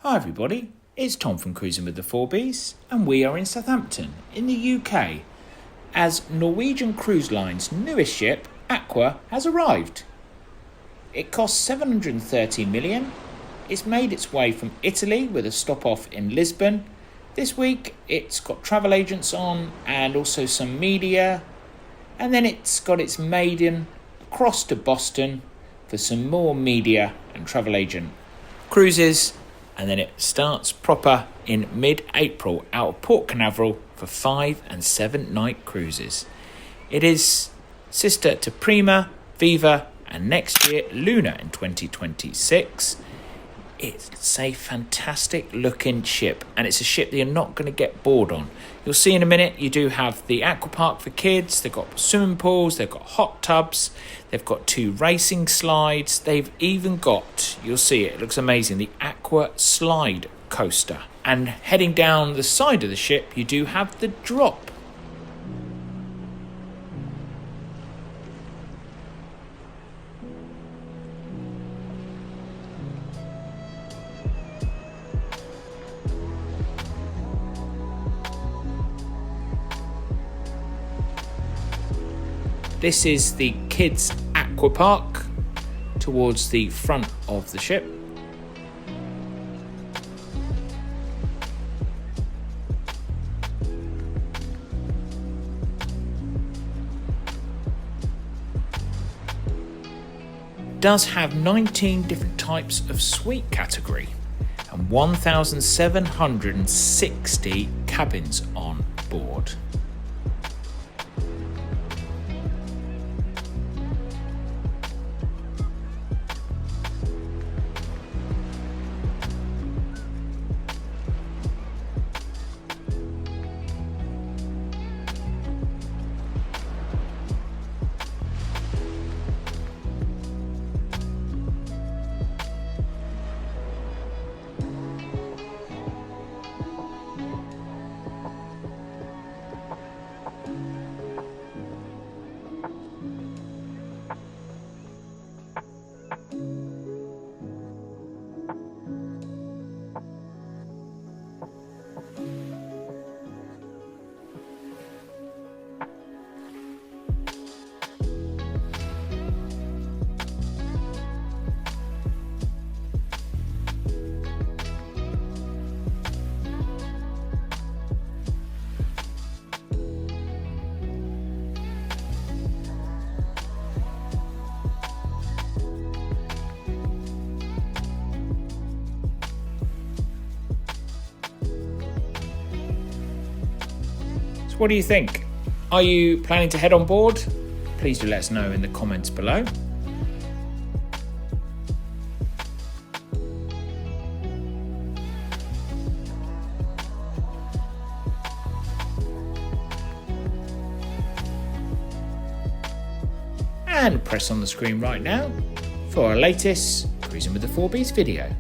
Hi everybody, it's Tom from Cruising with the 4Bs and we are in Southampton in the UK as Norwegian Cruise Line's newest ship, Aqua, has arrived. It costs 730 million. It's made its way from Italy with a stop off in Lisbon. This week it's got travel agents on and also some media, and then it's got its maiden across to Boston for some more media and travel agent cruises. And then it starts proper in mid-April out of Port Canaveral for 5 and 7 night cruises. It is sister to Prima, Viva and next year Luna in 2026. It's a fantastic looking ship and it's a ship that you're not going to get bored on. You'll see in a minute you do have the aqua park for kids, they've got swimming pools, they've got hot tubs, they've got 2 racing slides, they've even got, you'll see it looks amazing, the aqua slide coaster. And heading down the side of the ship you do have the drop. This is the kids aqua park towards the front of the ship. Does have 19 different types of suite category and 1,760 cabins on board. So what do you think? Are you planning to head on board? Please do let us know in the comments below. And press on the screen right now for our latest Cruising with the 4Bs video.